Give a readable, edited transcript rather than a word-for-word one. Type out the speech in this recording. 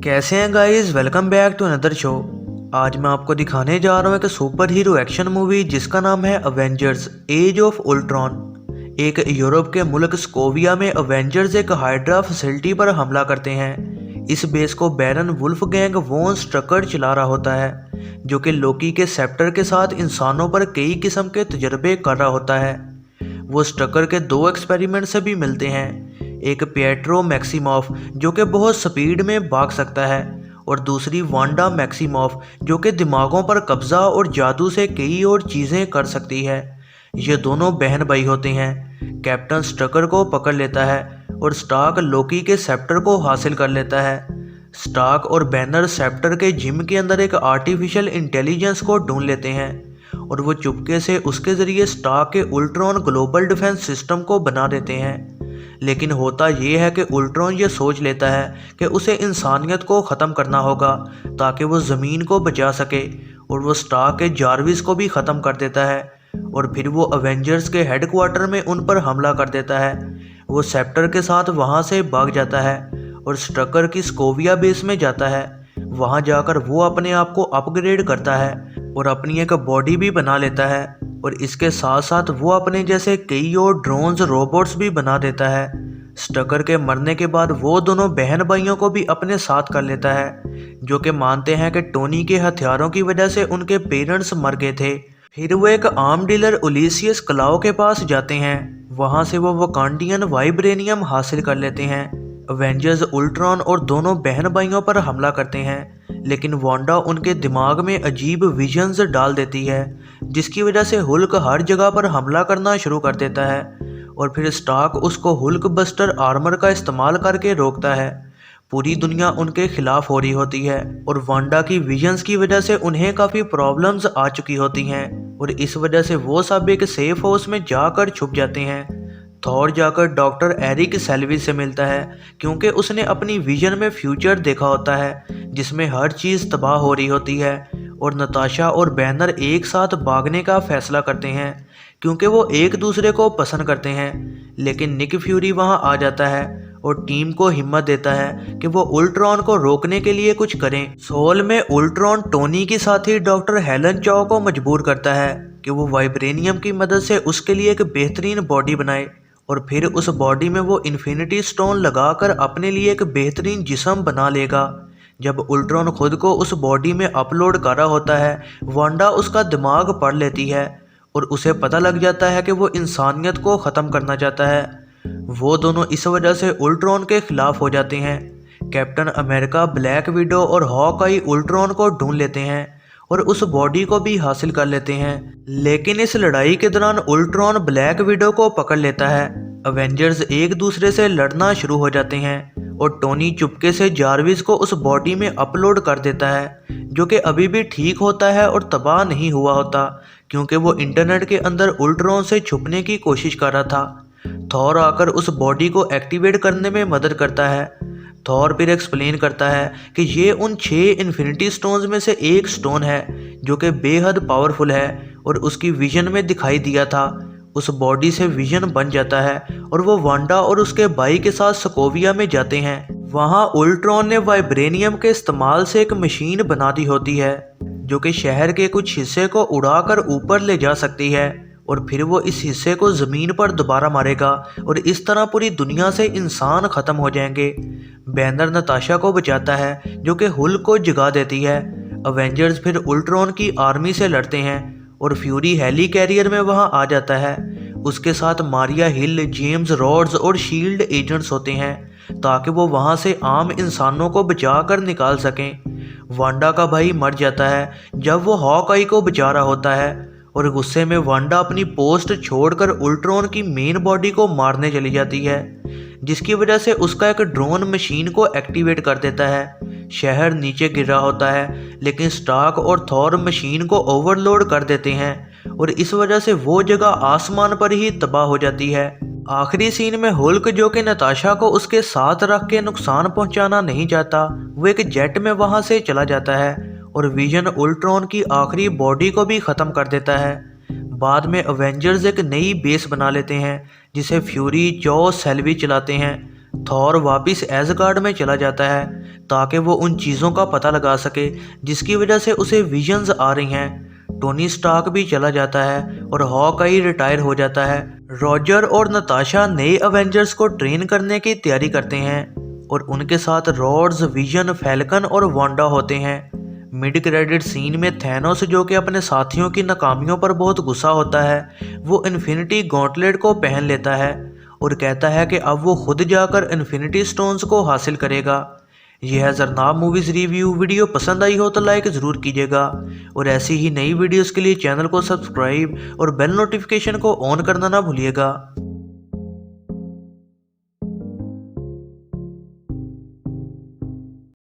कैसे हैं guys. Welcome back to another show. आज मैं आपको दिखाने जा रहा हूँ एक सुपर हीरो एक्शन मूवी जिसका नाम है अवेंजर्स एज ऑफ उल्ट्रॉन। एक यूरोप के मुल्क स्कोविया में अवेंजर्स एक हाइड्रा फैसिलिटी पर हमला करते हैं। इस बेस को बैरन वुल्फगैंग वॉन स्ट्रकर चला रहा होता है, जो कि लोकी के सेप्टर के साथ इंसानों पर कई किस्म के तजर्बे कर रहा होता है। वो स्ट्रकर के दो एक्सपेरिमेंट से भी मिलते हैं, एक पिएट्रो मैक्सिमॉफ जो कि बहुत स्पीड में भाग सकता है और दूसरी वांडा मैक्सिमॉफ जो कि दिमागों पर कब्जा और जादू से कई और चीज़ें कर सकती है। ये दोनों बहन भाई होते हैं। कैप्टन स्ट्रकर को पकड़ लेता है और स्टार्क लोकी के सेप्टर को हासिल कर लेता है। स्टार्क और बैनर सेप्टर के जिम के अंदर एक आर्टिफिशियल इंटेलिजेंस को ढूंढ लेते हैं और वो चुपके से उसके ज़रिए स्टार्क के उल्ट्रॉन ग्लोबल डिफेंस सिस्टम को बना देते हैं। लेकिन होता ये है कि उल्ट्रॉन ये सोच लेता है कि उसे इंसानियत को ख़त्म करना होगा ताकि वो ज़मीन को बचा सके, और वो स्टार्क के जारविस को भी ख़त्म कर देता है और फिर वो अवेंजर्स के हेडक्वार्टर में उन पर हमला कर देता है। वो सेप्टर के साथ वहाँ से भाग जाता है और स्ट्रकर की स्कोविया बेस में जाता है। वहाँ जाकर वो अपने आप को अपग्रेड करता है और अपनी एक बॉडी भी बना लेता है, और इसके साथ साथ वो अपने जैसे कई और ड्रोन्स रोबोट्स भी बना देता है। स्ट्रकर के मरने के बाद वो दोनों बहन भाइयों को भी अपने साथ कर लेता है, जो कि मानते हैं कि टोनी के हथियारों की वजह से उनके पेरेंट्स मर गए थे। फिर वो एक आर्म डीलर उलिसियस क्लाओ के पास जाते हैं। वहाँ से वो वकांडियन वाइब्रेनियम हासिल कर लेते हैं। अवेंजर्स उल्ट्रॉन और दोनों बहन भाइयों पर हमला करते हैं, लेकिन वांडा उनके दिमाग में अजीब विजन्स डाल देती है, जिसकी वजह से हुल्क हर जगह पर हमला करना शुरू कर देता है और फिर स्टार्क उसको हुल्क बस्टर आर्मर का इस्तेमाल करके रोकता है। पूरी दुनिया उनके खिलाफ हो रही होती है और वांडा की विजन्स की वजह से उन्हें काफ़ी प्रॉब्लम्स आ चुकी होती हैं, और इस वजह से वो सब एक सेफ हाउस में जाकर छुप जाते हैं। थॉर जाकर डॉक्टर एरिक सेल्वी से मिलता है क्योंकि उसने अपनी विजन में फ्यूचर देखा होता है जिसमें हर चीज़ तबाह हो रही होती है, और नताशा और बैनर एक साथ भागने का फैसला करते हैं क्योंकि वो एक दूसरे को पसंद करते हैं। लेकिन निक फ्यूरी वहां आ जाता है और टीम को हिम्मत देता है कि वो उल्ट्रॉन को रोकने के लिए कुछ करें। सोल में उल्ट्रॉन टोनी की साथी डॉक्टर हेलन चॉ को मजबूर करता है कि वो वाइब्रेनियम की मदद से उसके लिए एक बेहतरीन बॉडी बनाए, और फिर उस बॉडी में वो इन्फिनिटी स्टोन लगाकर अपने लिए एक बेहतरीन जिस्म बना लेगा। जब उल्ट्रॉन खुद को उस बॉडी में अपलोड कर रहा होता है, वांडा उसका दिमाग पढ़ लेती है और उसे पता लग जाता है कि वो इंसानियत को ख़त्म करना चाहता है। वो दोनों इस वजह से उल्ट्रॉन के खिलाफ हो जाते हैं। कैप्टन अमेरिका, ब्लैक विडो और हॉकआई उल्ट्रॉन को ढूंढ लेते हैं और उस बॉडी को भी हासिल कर लेते हैं। लेकिन इस लड़ाई के दौरान उल्ट्रॉन ब्लैक विडो को पकड़ लेता है। अवेंजर्स एक दूसरे से लड़ना शुरू हो जाते हैं और टोनी चुपके से जारविस को उस बॉडी में अपलोड कर देता है, जो कि अभी भी ठीक होता है और तबाह नहीं हुआ होता क्योंकि वो इंटरनेट के अंदर उल्ट्रॉन से छुपने की कोशिश कर रहा था। थॉर आकर उस बॉडी को एक्टिवेट करने में मदद करता है। थॉर फिर एक्सप्लेन करता है कि ये उन 6 इन्फिनिटी स्टोन्स में से एक स्टोन है जो कि बेहद पावरफुल है और उसकी विजन में दिखाई दिया था। उस बॉडी से विजन बन जाता है और वो वांडा और उसके भाई के साथ स्कोविया में जाते हैं। वहाँ उल्ट्रॉन ने वाइब्रेनियम के इस्तेमाल से एक मशीन बना दी होती है जो कि शहर के कुछ हिस्से को उड़ाकर ऊपर ले जा सकती है, और फिर वो इस हिस्से को ज़मीन पर दोबारा मारेगा और इस तरह पूरी दुनिया से इंसान ख़त्म हो जाएंगे। बैनर नताशा को बचाता है जो कि हुल्क को जगा देती है। अवेंजर्स फिर उल्ट्रॉन की आर्मी से लड़ते हैं और फ्यूरी हेली कैरियर में वहां आ जाता है। उसके साथ मारिया हिल, जेम्स रॉड्स और शील्ड एजेंट्स होते हैं ताकि वो वहां से आम इंसानों को बचा कर निकाल सकें। वांडा का भाई मर जाता है जब वो हॉकआई को बचा रहा होता है, और गुस्से में वांडा अपनी पोस्ट छोड़कर उल्ट्रॉन की मेन बॉडी को मारने चली जाती है, जिसकी वजह से उसका एक ड्रोन मशीन को एक्टिवेट कर देता है। शहर नीचे गिर रहा होता है लेकिन स्टार्क और थॉर मशीन को ओवरलोड कर देते हैं और इस वजह से वो जगह आसमान पर ही तबाह हो जाती है। आखिरी सीन में हुल्क, जो कि नताशा को उसके साथ रख के नुकसान पहुंचाना नहीं चाहता, वो एक जेट में वहां से चला जाता है और विजन उल्ट्रॉन की आखिरी बॉडी को भी ख़त्म कर देता है। बाद में अवेंजर्स एक नई बेस बना लेते हैं जिसे फ्यूरी, चॉ, सेल्वी चलाते हैं। थॉर वापिस एसगार्ड में चला जाता है ताकि वो उन चीज़ों का पता लगा सके जिसकी वजह से उसे विजन्स आ रही हैं। टोनी स्टार्क भी चला जाता है और हॉकाई रिटायर हो जाता है। रॉजर और नताशा नए अवेंजर्स को ट्रेन करने की तैयारी करते हैं और उनके साथ रॉड्स, विजन, फैल्कन और वांडा होते हैं। मिड क्रेडिट सीन में थैनोस, जो कि अपने साथियों की नाकामियों पर बहुत गुस्सा होता है, वो इन्फिनिटी गॉन्टलेट को पहन लेता है और कहता है कि अब वो खुद जाकर इन्फिनिटी स्टोन्स को हासिल करेगा। यह है जरनाब मूवीज़ रिव्यू। वीडियो पसंद आई हो तो लाइक ज़रूर कीजिएगा और ऐसी ही नई वीडियोस के लिए चैनल को सब्सक्राइब और बेल नोटिफिकेशन को ऑन करना ना भूलिएगा।